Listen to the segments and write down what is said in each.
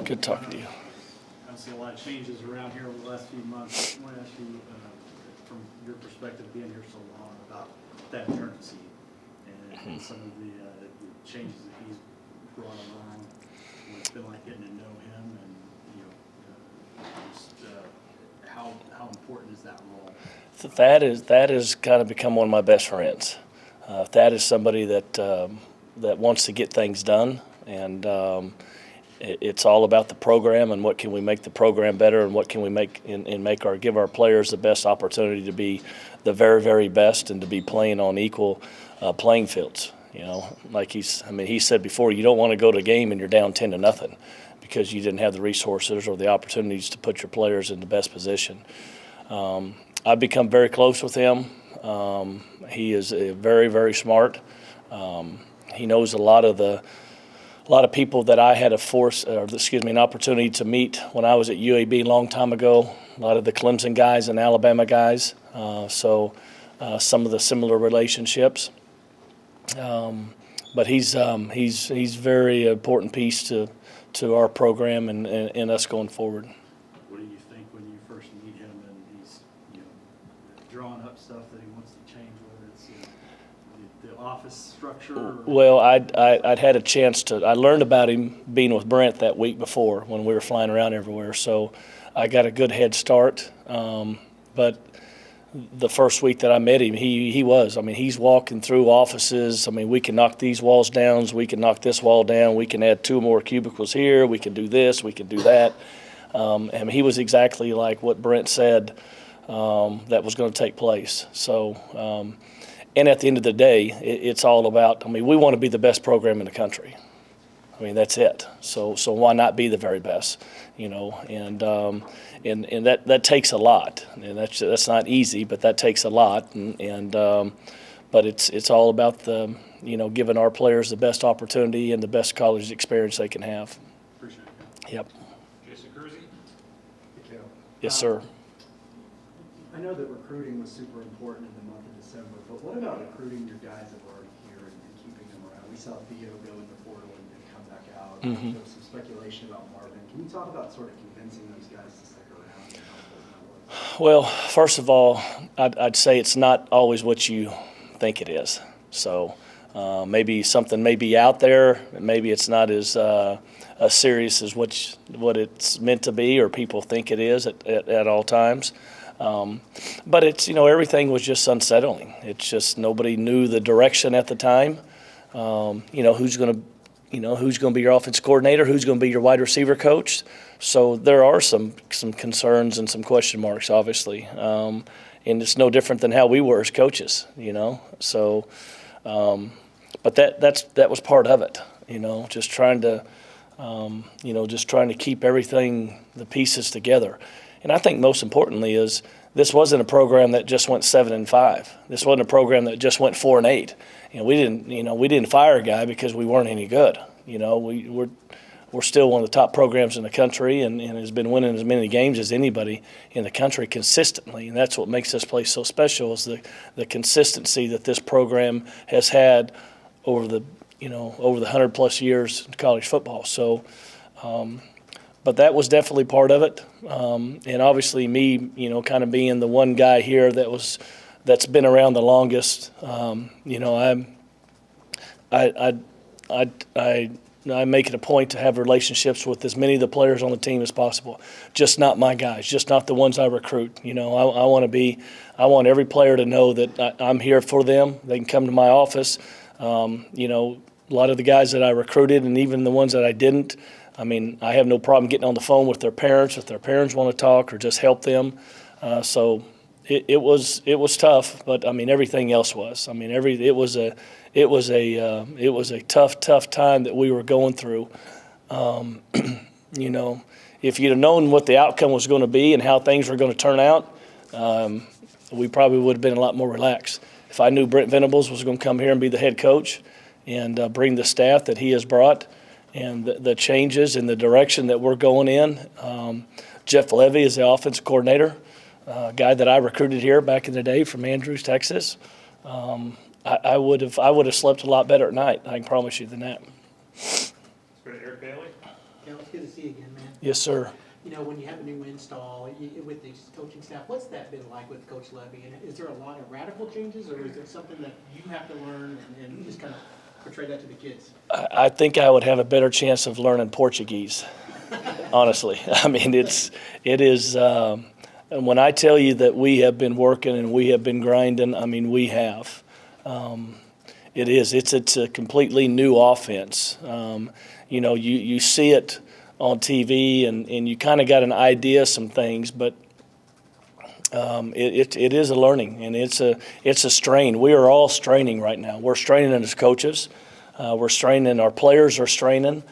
Good talking to you. I see a lot of changes around here over the last few months. I want to ask you, from your perspective, being here so long, about that Turnipseed and some of the changes that he's brought along. What it's been like getting to know him, and just how important is that role? That has kind of become one of my best friends. Thad is somebody that wants to get things done, and it's all about the program and what can we make the program better, and what can we make and give our players the best opportunity to be the very, very best and to be playing on equal playing fields. Like he said before, you don't want to go to a game and you're down 10-0 because you didn't have the resources or the opportunities to put your players in the best position. I've become very close with him. He is very, very smart. He knows a lot of people that I had an opportunity to meet when I was at UAB a long time ago. A lot of the Clemson guys and Alabama guys. So some of the similar relationships. But he's very important piece to our program and us going forward. What do you think when you first meet him and he's drawing up stuff that he wants to change, whether it's the office structure? Well, I'd had a chance I learned about him being with Brent that week before when we were flying around everywhere, so I got a good head start. But the first week that I met him, he's walking through offices. We can knock these walls down, we can knock this wall down, we can add 2 more cubicles here, we can do this, we can do that. And he was exactly like what Brent said that was going to take place. So, and at the end of the day, it's all about, we want to be the best program in the country. That's it. So why not be the very best? And that takes a lot, and that's not easy, but that takes a lot. But it's all about giving our players the best opportunity and the best college experience they can have. Appreciate it. Yep. Jason Cruzy? Hey, Cale. Yes, sir. I know that recruiting was super important in the month of December, but what about recruiting your guys that were already here and keeping them around? We saw Theo go in the portal and come back out. Mm-hmm. There was some speculation about Marvin. Can you talk about sort of convincing those guys to stick around and how important that was? Well, first of all, I'd say it's not always what you think it is. So maybe something may be out there, maybe it's not as serious as what it's meant to be or people think it is at all times. But it's everything was just unsettling. It's just nobody knew the direction at the time. Who's going to be your offense coordinator? Who's going to be your wide receiver coach? So there are some concerns and some question marks, obviously. And it's no different than how we were as coaches, So, but that was part of it, just trying to keep everything, the pieces together. And I think most importantly is this wasn't a program that just went 7-5. This wasn't a program that just went 4-8. We didn't fire a guy because we weren't any good. We're still one of the top programs in the country and has been winning as many games as anybody in the country consistently. And that's what makes this place so special is the consistency that this program has had over the 100+ years in college football. So. But that was definitely part of it, and obviously me, kind of being the one guy here that's been around the longest. I make it a point to have relationships with as many of the players on the team as possible. Just not my guys, just not the ones I recruit. I want every player to know that I'm here for them. They can come to my office. A lot of the guys that I recruited, and even the ones that I didn't. I have no problem getting on the phone with their parents if their parents want to talk or just help them. So it was tough, but everything else was. It was a tough time that we were going through. If you'd have known what the outcome was going to be and how things were going to turn out, we probably would have been a lot more relaxed. If I knew Brent Venables was going to come here and be the head coach and bring the staff that he has brought. And the changes in the direction that we're going in. Jeff Levy is the offensive coordinator, guy that I recruited here back in the day from Andrews, Texas. I would have slept a lot better at night. I can promise you than that. Let's go to Eric Bailey. Cale, it's good to see you again, man. Yes, sir. You know, when you have a new install with the coaching staff, what's that been like with Coach Levy? And is there a lot of radical changes, or is it something that you have to learn and just kind of portray that to the kids? I think I would have a better chance of learning Portuguese, honestly. I mean, it is, and when I tell you that we have been working and we have been grinding, I mean, we have. It's a completely new offense. You know, you see it on TV and you kind of got an idea of some things, but it is a learning and it's a strain. We are all straining right now. We're straining as coaches. We're straining. Our players are straining.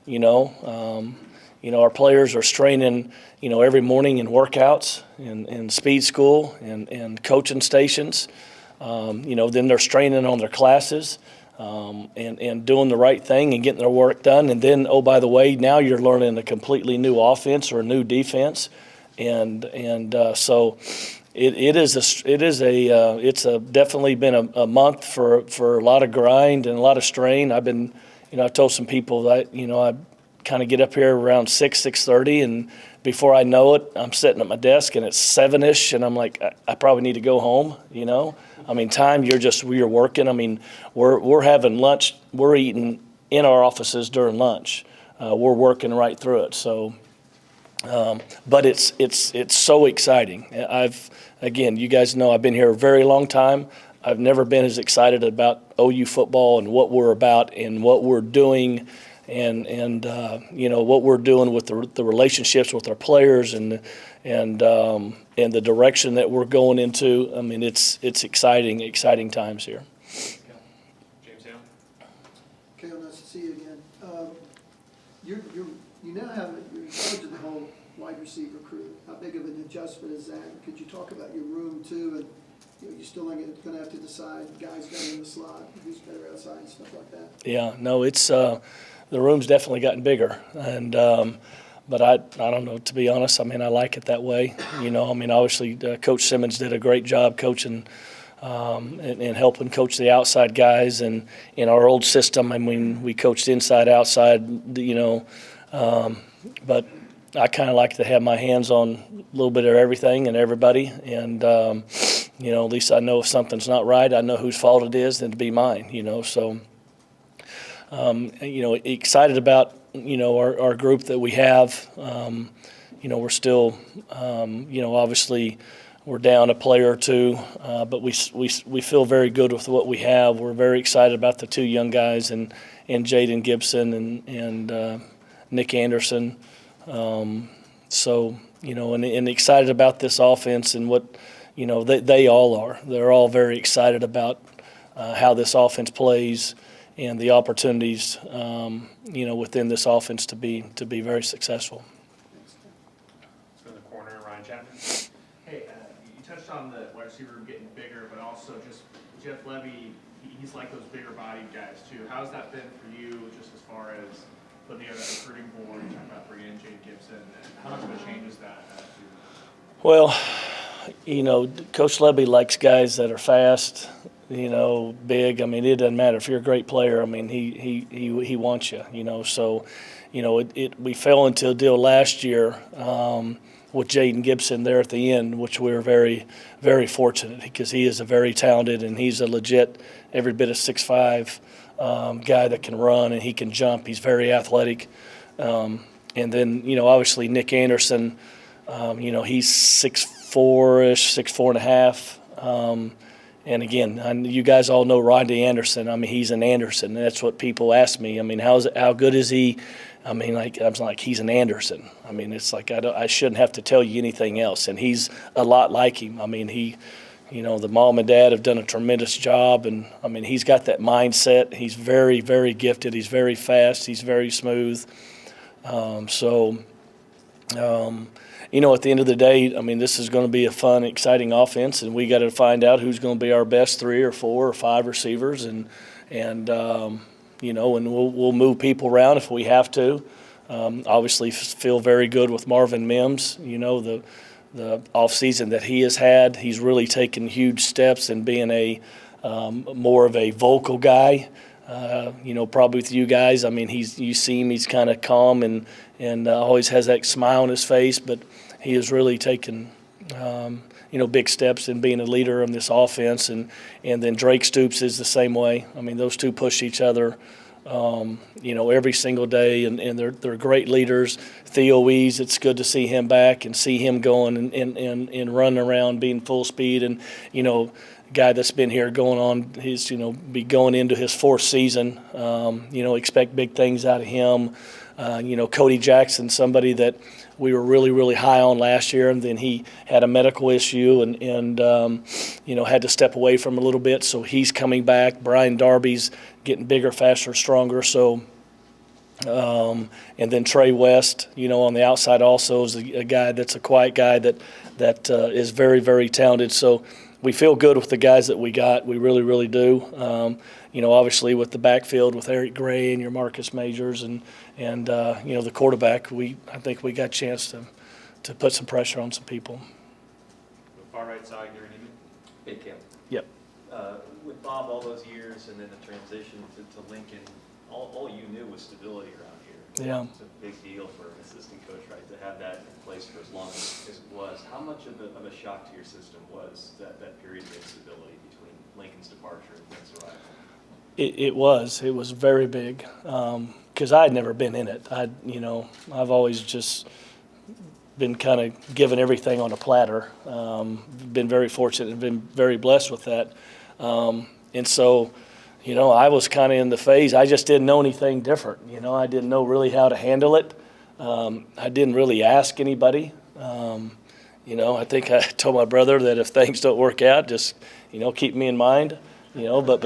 You know, our players are straining. You know, every morning in workouts, in speed school, and coaching stations. You know, then they're straining on their classes. And doing the right thing and getting their work done. And then, oh, by the way, now you're learning a completely new offense or a new defense. So it's definitely been a month for a lot of grind and a lot of strain. I've told some people that, I kind of get up here around 6:30, and before I know it, I'm sitting at my desk and it's 7-ish, and I'm like, I probably need to go home, I mean, you're working. I mean, we're having lunch. We're eating in our offices during lunch. We're working right through it. So, but it's so exciting. Again, you guys know I've been here a very long time. I've never been as excited about OU football and what we're about and what we're doing, and what we're doing with the relationships with our players and the direction that we're going into. I mean, it's exciting times here. James Hale. Cale, nice to see you again. You now have you're in charge of the whole wide receiver crew. How big of an adjustment is that? Could you talk about your room too? And you're still going to have to decide guys better in the slot, who's better outside, and stuff like that. Yeah, no, it's the room's definitely gotten bigger, and but I don't know, to be honest. I mean, I like it that way. I mean, obviously, Coach Simmons did a great job coaching and helping coach the outside guys. And in our old system, I mean, we coached inside, outside, but I kind of like to have my hands on a little bit of everything and everybody. And, at least I know if something's not right, I know whose fault it is, then to be mine, So, excited about, our group that we have. We're still, obviously we're down a player or two, but we feel very good with what we have. We're very excited about the two young guys and Jaden Gibson and Nick Anderson. And excited about this offense and what, they all are. They're all very excited about how this offense plays and the opportunities, within this offense to be very successful. Let's go to the corner, Ryan Chapman. Hey, you touched on the wide receiver room getting bigger, but also just Jeff Levy, he's like those bigger bodied guys too. How's that been for you, just as far as putting together that recruiting board, talking about bringing in Jade Gibson, and how much of a change is that? Well, Coach Levy likes guys that are fast, big. I mean, it doesn't matter if you're a great player. I mean, he wants you. So, we fell into a deal last year with Jaden Gibson there at the end, which we were very, very fortunate because he is a very talented and he's a legit every bit of 6'5" guy that can run and he can jump. He's very athletic. And then, obviously Nick Anderson, he's 6'4"-ish, 6'4.5". And again, you guys all know Rodney Anderson. I mean, he's an Anderson. That's what people ask me. I mean, how good is he? I mean, I'm like, he's an Anderson. I mean, it's like I shouldn't have to tell you anything else. And he's a lot like him. I mean, the mom and dad have done a tremendous job. And, I mean, he's got that mindset. He's very, very gifted. He's very fast. He's very smooth. At the end of the day, I mean, this is going to be a fun, exciting offense, and we got to find out who's going to be our best 3 or 4 or 5 receivers, and we'll move people around if we have to. Obviously, feel very good with Marvin Mims. The offseason that he has had, he's really taken huge steps in being more of a vocal guy. probably with you guys. I mean, you see him, he's kind of calm and always has that smile on his face, but he has really taken, big steps in being a leader in this offense. And then Drake Stoops is the same way. I mean, those two push each other, every single day, and they're great leaders. Theo Wees, it's good to see him back and see him going and running around, being full speed. And, guy that's been here going on his, be going into his fourth season. Expect big things out of him. Cody Jackson, somebody that we were really, really high on last year, and then he had a medical issue and had to step away from a little bit, so he's coming back. Brian Darby's getting bigger, faster, stronger. So, and then Trey West, on the outside also is a guy that's a quiet guy that is very, very talented. So we feel good with the guys that we got. We really, really do. Obviously with the backfield with Eric Gray and your Marcus Majors and the quarterback, I think we got a chance to put some pressure on some people. The far right side, Gary Neiman. Hey, Cam. Yep. With Bob all those years and then the transition to Lincoln, all you knew was stability around here. Yeah. It's a big deal for an assistant coach, right, to have that in place for as long as it was. How much of a shock to your system was that period of instability between Lincoln's departure and Vince arrival? It was very big because I had never been in it. I've always just been kind of given everything on a platter. Been very fortunate and been very blessed with that. And so, I was kind of in the phase. I just didn't know anything different. I didn't know really how to handle it. I didn't really ask anybody. I think I told my brother that if things don't work out, just, keep me in mind. But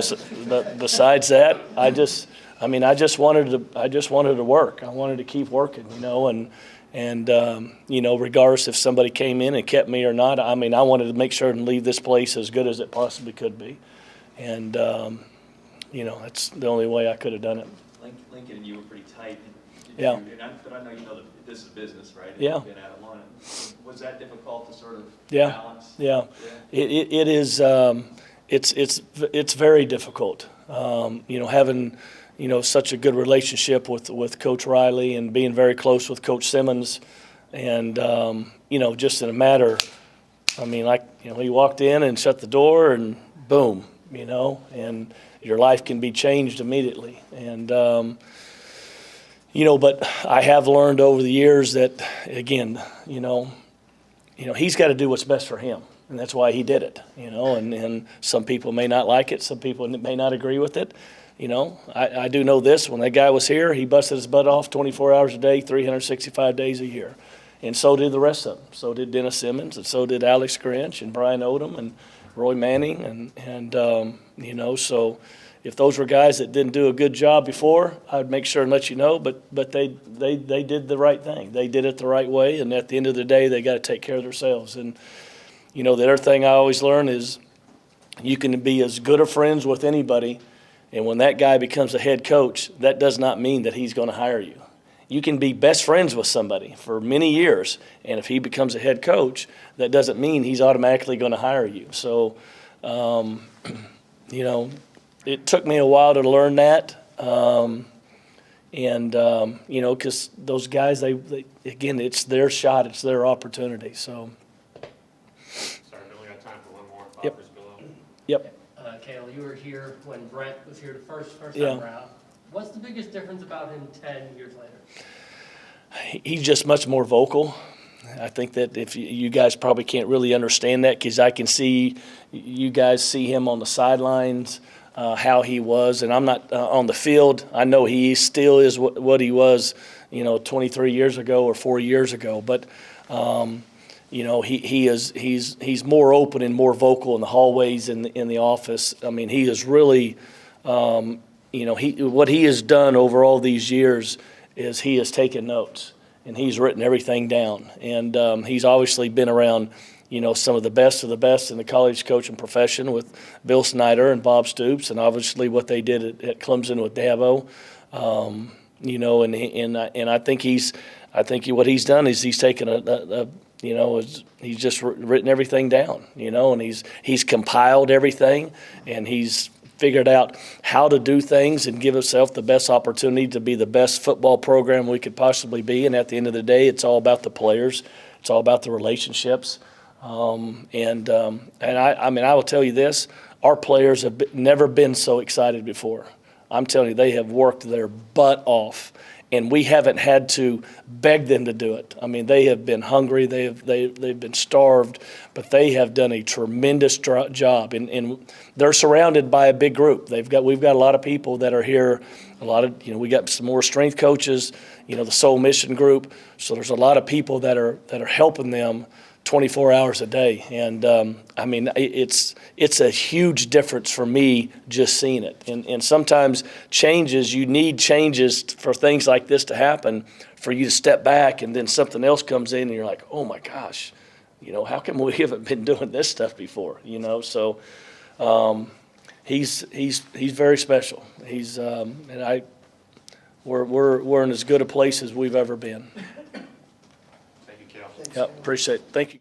besides that, I just wanted to work. I wanted to keep working, and regardless if somebody came in and kept me or not, I wanted to make sure and leave this place as good as it possibly could be. And, that's the only way I could have done it. Lincoln and you were pretty tight. Yeah. But I know that this is business, right? Yeah. You've been at it long. Was that difficult to sort of Yeah. balance? Yeah. It is. It's very difficult. Having such a good relationship with Coach Riley and being very close with Coach Simmons, and just in a matter. He walked in and shut the door, and boom, and your life can be changed immediately. And but I have learned over the years that again, he's got to do what's best for him. And that's why he did it, and some people may not like it. Some people may not agree with it. I do know this. When that guy was here, he busted his butt off 24 hours a day, 365 days a year. And so did the rest of them. So did Dennis Simmons, and so did Alex Grinch and Brian Odom and Roy Manning. And so if those were guys that didn't do a good job before, I'd make sure and let you know. But they did the right thing. They did it the right way. And at the end of the day, they got to take care of themselves. And the other thing I always learn is you can be as good of friends with anybody, and when that guy becomes a head coach, that does not mean that he's going to hire you. You can be best friends with somebody for many years, and if he becomes a head coach, that doesn't mean he's automatically going to hire you. So, it took me a while to learn that, because those guys, they again, it's their shot, it's their opportunity. So. Sorry, we only got time for one more. Yep. Bob Briscoe. Yep. Cale, you were here when Brent was here the first Yeah. time around. What's the biggest difference about him 10 years later? He's just much more vocal. I think that if you guys probably can't really understand that, because I can see you guys see him on the sidelines, how he was, and I'm not on the field. I know he still is what he was, 23 years ago or 4 years ago. But he's more open and more vocal in the hallways in the office. He is really, what he has done over all these years is he has taken notes and he's written everything down. And he's obviously been around, some of the best in the college coaching profession with Bill Snyder and Bob Stoops, and obviously what they did at Clemson with Dabo. And I think what he's done is he's taken he's just written everything down, and he's compiled everything, and he's figured out how to do things and give ourselves the best opportunity to be the best football program we could possibly be. And at the end of the day, it's all about the players. It's all about the relationships. And I mean, I will tell you this, our players have never been so excited before. I'm telling you, they have worked their butt off, and we haven't had to beg them to do it. I mean, they have been hungry, they've been starved, but they have done a tremendous job, and they're surrounded by a big group. We've got a lot of people that are here, we got some more strength coaches, the Soul Mission group, so there's a lot of people that are helping them 24 hours a day. And I mean, it's a huge difference for me just seeing it. And sometimes you need changes for things like this to happen, for you to step back and then something else comes in and you're like, oh my gosh, how come we haven't been doing this stuff before? So he's very special. We're in as good a place as we've ever been. Thank you, Cale. Yep, appreciate it. Thank you.